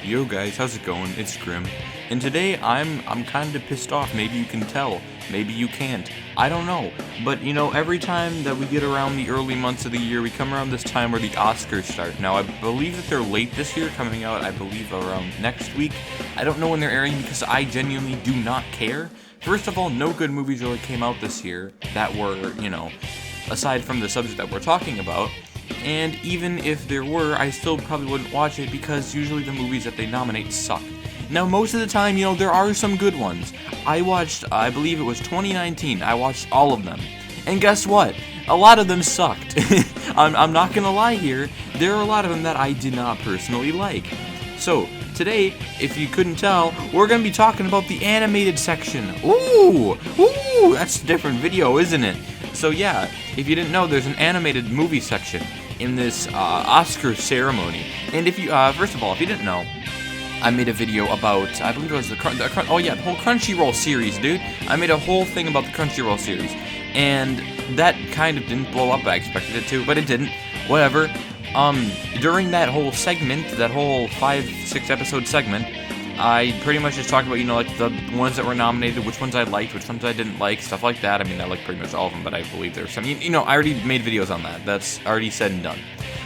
Yo guys, how's it going? It's Grim. And today I'm kind of pissed off. Maybe you can tell. Maybe you can't. I don't know. But every time that we get around the early months of the year, we come around this time where the Oscars start. Now I believe that they're late this year, coming out I believe around next week. I don't know when they're airing because I genuinely do not care. First of all, no good movies really came out this year that were, aside from the subject that we're talking about. And even if there were, I still probably wouldn't watch it because usually the movies that they nominate suck. Now, most of the time, there are some good ones. I watched, I believe it was 2019, I watched all of them. And guess what? A lot of them sucked. I'm not gonna lie here, there are a lot of them that I did not personally like. So, today, if you couldn't tell, we're gonna be talking about the animated section. Ooh, that's a different video, isn't it? So yeah, if you didn't know, there's an animated movie section in this Oscar ceremony. And if you, first of all, if you didn't know, I made a video about, I believe it was the whole Crunchyroll series, dude. I made a whole thing about the Crunchyroll series, and that kind of didn't blow up. I expected it to, but it didn't. Whatever. During that whole segment, that whole 5-6 episode segment, I pretty much just talked about, like the ones that were nominated, which ones I liked, which ones I didn't like, stuff like that. I mean, I liked pretty much all of them, but I believe there's some, I already made videos on that. That's already said and done.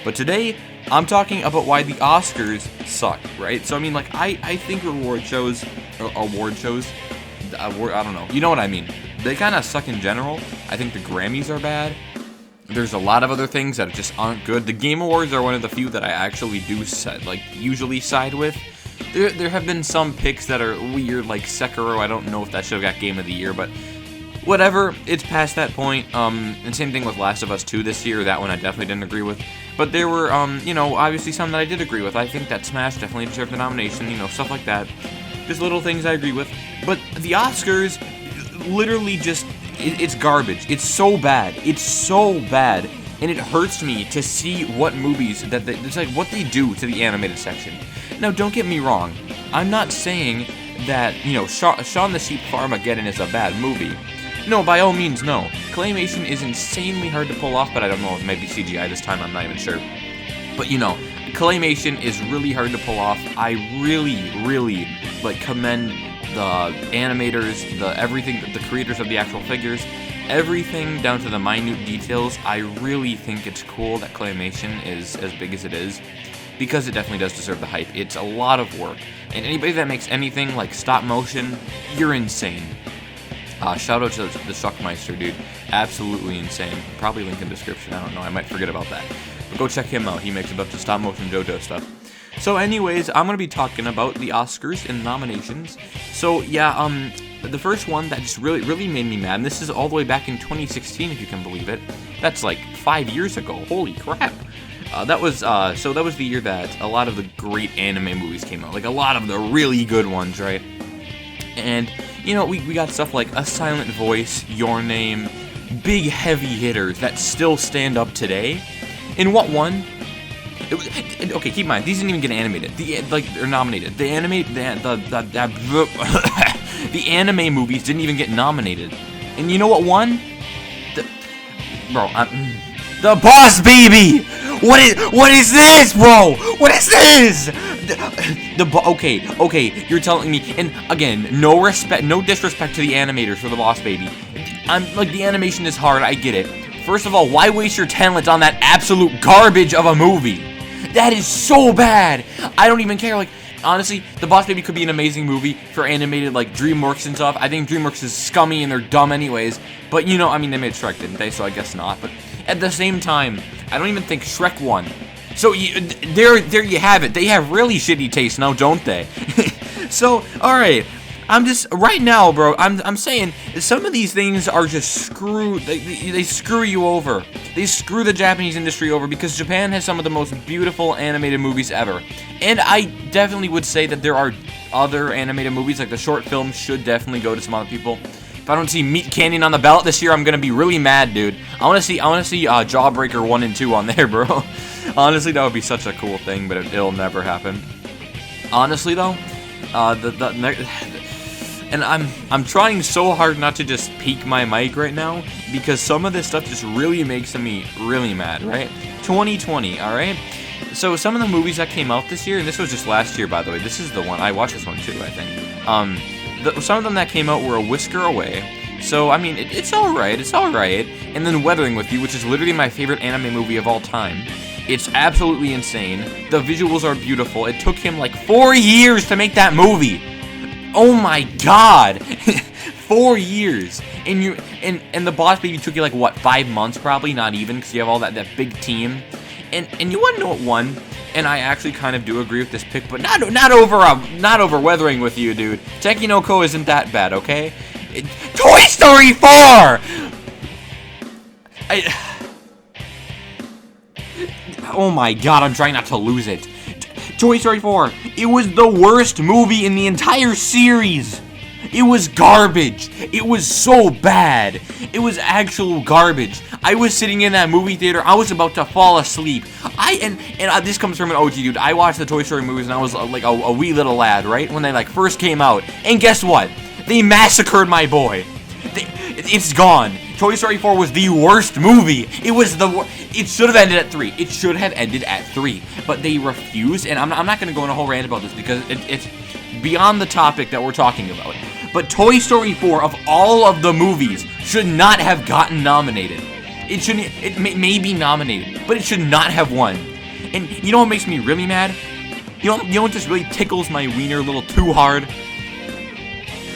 But today, I'm talking about why the Oscars suck, right? So, I think award shows, I don't know, you know what I mean. They kind of suck in general. I think the Grammys are bad. There's a lot of other things that just aren't good. The Game Awards are one of the few that I actually do usually side with. There have been some picks that are weird, like Sekiro. I don't know if that should have got Game of the Year, but whatever. It's past that point. And same thing with Last of Us 2 this year. That one I definitely didn't agree with. But there were, obviously some that I did agree with. I think that Smash definitely deserved the nomination, stuff like that. Just little things I agree with. But the Oscars, literally just, it's garbage. It's so bad. It's so bad. And it hurts me to see what movies, it's like what they do to the animated section. Now, don't get me wrong. I'm not saying that, Shaun the Sheep Farmageddon is a bad movie. No, by all means, no. Claymation is insanely hard to pull off, but I don't know if it might be CGI this time, I'm not even sure. But, Claymation is really hard to pull off. I really, commend the animators, everything, the creators of the actual figures, everything down to the minute details. I really think it's cool that Claymation is as big as it is, because it definitely does deserve the hype. It's a lot of work, and anybody that makes anything like stop motion, you're insane. Shout out to the Suckmeister, dude. Absolutely insane. Probably link in the description. I don't know. I might forget about that. But go check him out. He makes a bunch of stop motion JoJo stuff. So anyways, I'm going to be talking about the Oscars and nominations. So yeah, the first one that just really made me mad, and this is all the way back in 2016, if you can believe it. That's like 5 years ago. Holy crap. That was the year that a lot of the great anime movies came out. Like a lot of the really good ones, right? And we got stuff like A Silent Voice, Your Name, big heavy hitters that still stand up today. And what won? Okay, keep in mind, these didn't even get animated. They're nominated. The anime movies didn't even get nominated. And you know what won? The Boss Baby! What is this, bro? What is this? Okay, you're telling me, and again, no disrespect to the animators for the Boss Baby. The animation is hard, I get it. First of all, why waste your talent on that absolute garbage of a movie? That is so bad. I don't even care, honestly, The Boss Baby could be an amazing movie for animated, DreamWorks and stuff. I think DreamWorks is scummy and they're dumb anyways, but they made Shrek, didn't they? So I guess not, but at the same time, I don't even think Shrek won. So there you have it. They have really shitty taste now, don't they? So, alright. I'm just, right now, bro, I'm saying some of these things are just screw, they screw you over. They screw the Japanese industry over because Japan has some of the most beautiful animated movies ever. And I definitely would say that there are other animated movies, like the short films should definitely go to some other people. If I don't see Meat Canyon on the ballot this year, I'm gonna be really mad, dude. I wanna see Jawbreaker 1 and 2 on there, bro. Honestly, that would be such a cool thing, but it'll never happen. Honestly, though, and I'm trying so hard not to just peak my mic right now, because some of this stuff just really makes me really mad, right? 2020, alright? So some of the movies that came out this year, and this was just last year, by the way. This is the one I watched this one too, I think. Some of them that came out were A Whisker Away. So I mean, it's all right. It's all right. And then Weathering with You, which is literally my favorite anime movie of all time. It's absolutely insane. The visuals are beautiful. It took him like 4 years to make that movie. Oh my god. 4 years. And the Boss Baby took you like what, 5 months probably, not even, because you have all that big team. And you want to know what won? And I actually kind of do agree with this pick, but not over Weathering with You, dude. Teki no Ko isn't that bad, okay? Toy Story 4. Oh my god, I'm trying not to lose it. Toy Story 4. It was the worst movie in the entire series. It was garbage. It was so bad. It was actual garbage. I was sitting in that movie theater. I was about to fall asleep. This comes from an OG dude. I watched the Toy Story movies and I was like a wee little lad, right? When they like first came out. And guess what? They massacred my boy. It's gone. Toy Story 4 was the worst movie. It should have ended at 3. It should have ended at 3. But they refused, and I'm not going to go on a whole rant about this because it's beyond the topic that we're talking about. But Toy Story 4, of all of the movies, should not have gotten nominated. It may be nominated, but it should not have won. And you know what makes me really mad? You know what just really tickles my wiener a little too hard?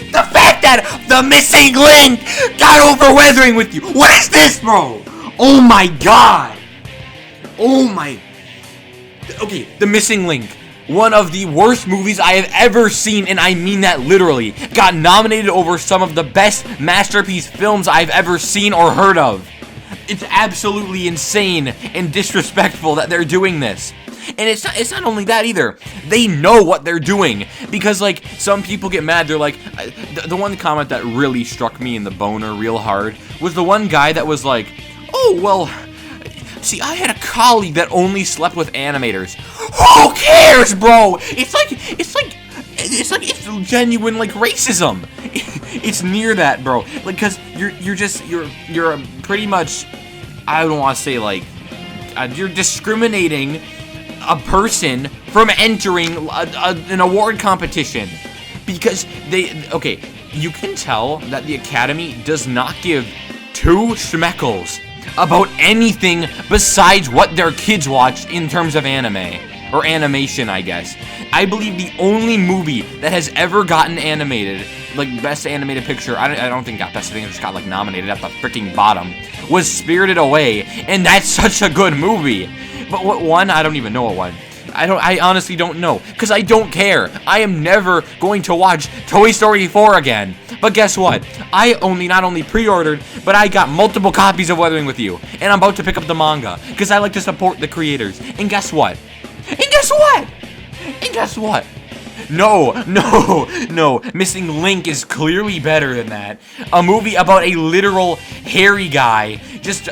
The fact that the missing link got over Weathering with You. What is this, bro? Oh my god. Oh my. Okay, The Missing Link. One of the worst movies I have ever seen, and I mean that literally. Got nominated over some of the best masterpiece films I've ever seen or heard of. It's absolutely insane and disrespectful that they're doing this. And it's not only that either. They know what they're doing. Because, like, some people get mad. They're like, the one comment that really struck me in the boner real hard was the one guy that was like, oh, well, see, I had a colleague that only slept with animators. Who cares, bro? It's genuine, like, racism. It's near that, bro. Like, because you're pretty much, I don't want to say, like, you're discriminating a person from entering an award competition because you can tell that the Academy does not give two schmeckles about anything besides what their kids watch in terms of anime or animation, I guess. I believe the only movie that has ever gotten animated, like Best Animated Picture, I don't think got Best, I think it just got like nominated at the freaking bottom, was Spirited Away, and that's such a good movie. But what won? I don't even know what won. I honestly don't know, because I don't care. I am never going to watch Toy Story 4 again. But guess what? I not only pre-ordered, but I got multiple copies of Weathering with You. And I'm about to pick up the manga, because I like to support the creators. And guess what? No. Missing Link is clearly better than that. A movie about a literal hairy guy just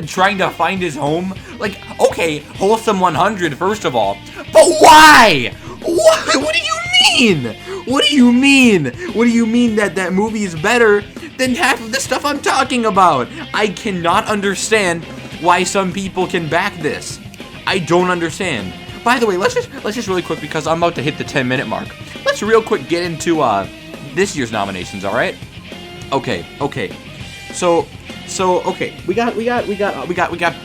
trying to find his home. Like, okay, Wholesome 100, first of all. But why? What do you mean? What do you mean that that movie is better than half of the stuff I'm talking about? I cannot understand why some people can back this. I don't understand. By the way, let's just really quick, because I'm about to hit the 10-minute mark. Let's real quick get into this year's nominations, all right? Okay. So okay, we got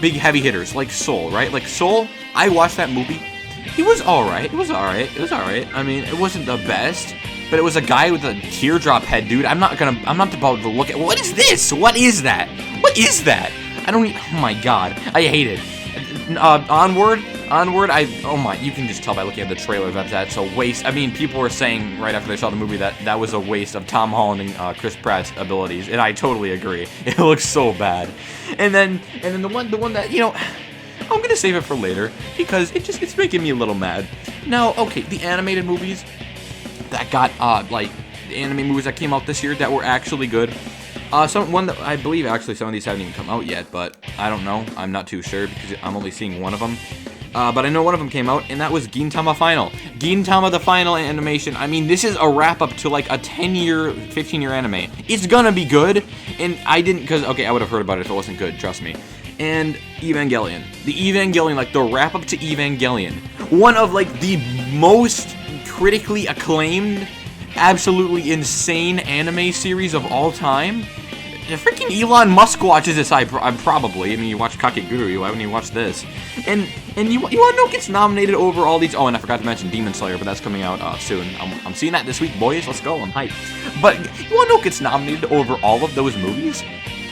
big heavy hitters like Soul, right? Like Soul, I watched that movie. It was all right. I mean, it wasn't the best, but it was a guy with a teardrop head, dude. I'm not about to look at. What is this? What is that? I don't even, oh my god, I hate it. Onward, you can just tell by looking at the trailer that that's a waste. I mean, people were saying right after they saw the movie that was a waste of Tom Holland and Chris Pratt's abilities, and I totally agree. It looks so bad. And then the one that, you know, I'm gonna save it for later because it's making me a little mad. Now, okay, the animated movies that got like the anime movies that came out this year that were actually good. One that I believe actually some of these haven't even come out yet, but I don't know. I'm not too sure because I'm only seeing one of them. But I know one of them came out, and that was Gintama Final. Gintama the Final animation. I mean, this is a wrap-up to like a 10-year, 15-year anime. It's gonna be good, and I didn't, because, okay, I would have heard about it if it wasn't good, trust me. and Evangelion. The Evangelion, like the wrap up to Evangelion. One of like the most critically acclaimed, absolutely insane anime series of all time. Freaking Elon Musk watches this, I'm probably. I mean, you watch Kakegurui, why wouldn't you watch this? And you want to know what gets nominated over all these? Oh, and I forgot to mention Demon Slayer, but that's coming out soon. I'm seeing that this week, boys. Let's go, I'm hyped. But you want to know what gets nominated over all of those movies?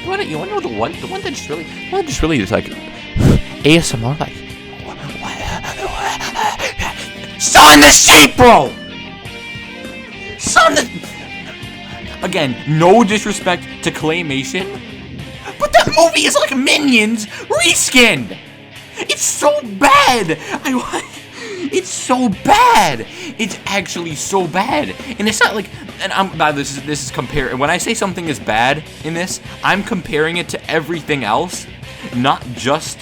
You want to know the one that just really is like ASMR, like Son the Sheep, bro. Son the. Again, no disrespect to Claymation, but that movie is like Minions reskinned. It's so bad. It's so bad. It's actually so bad. And it's not like, and this is comparing. When I say something is bad in this, I'm comparing it to everything else, not just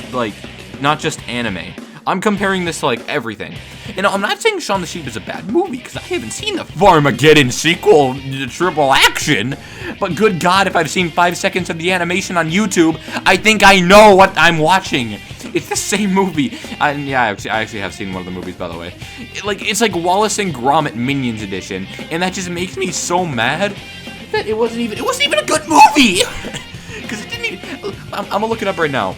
anime. I'm comparing this to like everything. You know, I'm not saying Shaun the Sheep is a bad movie, because I haven't seen the Farmageddon sequel, triple action. But good God, if I've seen 5 seconds of the animation on YouTube, I think I know what I'm watching. It's the same movie. Yeah, I actually have seen one of the movies, by the way. It's like Wallace and Gromit Minions edition, and that just makes me so mad that it wasn't even a good movie. Because it didn't even. I'm gonna look it up right now.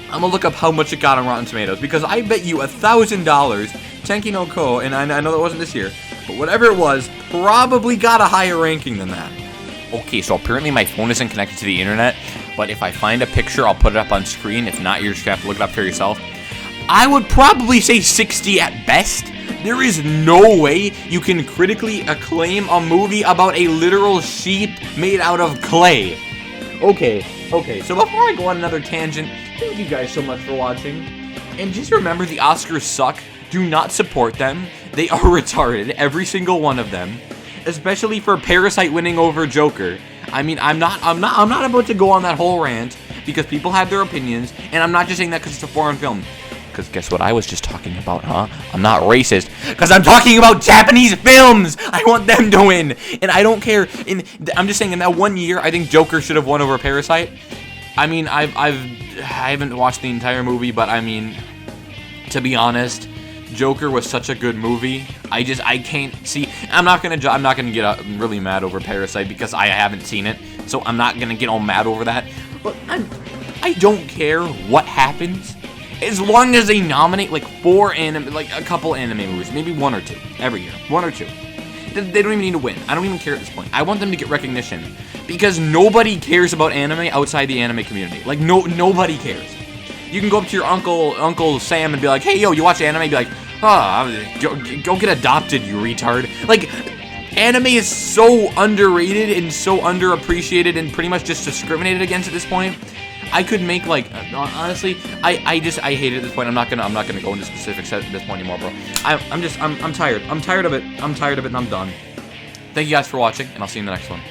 I'm gonna look up how much it got on Rotten Tomatoes, because I bet you $1,000 Tenki no Ko, and I know that wasn't this year, but whatever it was, probably got a higher ranking than that. Okay, so apparently my phone isn't connected to the internet, but if I find a picture, I'll put it up on screen. If not, you're just gonna have to look it up for yourself. I would probably say 60 at best. There is no way you can critically acclaim a movie about a literal sheep made out of clay. Okay, so before I go on another tangent, thank you guys so much for watching. And just remember, the Oscars suck. Do not support them. They are retarded, every single one of them. Especially for Parasite winning over Joker. I mean, I'm not about to go on that whole rant, because people have their opinions, and I'm not just saying that because it's a foreign film. Because guess what I was just talking about, huh? I'm not racist, because I'm talking about Japanese films! I want them to win! And I don't care. I'm just saying, in that 1 year, I think Joker should have won over Parasite. I mean, I haven't watched the entire movie, but I mean, to be honest, Joker was such a good movie. I can't see. I'm not gonna get really mad over Parasite, because I haven't seen it, so I'm not gonna get all mad over that. But I don't care what happens, as long as they nominate like a couple anime movies, maybe 1 or 2 every year, 1 or 2. They don't even need to win. I don't even care at this point. I want them to get recognition, because nobody cares about anime outside the anime community. Like nobody cares. You can go up to your Uncle Sam and be like, hey, yo, you watch anime? Be like, go get adopted, you retard. Like, anime is so underrated and so underappreciated and pretty much just discriminated against at this point. I could make, like, honestly, I hate it at this point. I'm not gonna go into specifics at this point anymore, bro. I'm tired. I'm tired of it. And I'm done. Thank you guys for watching, and I'll see you in the next one.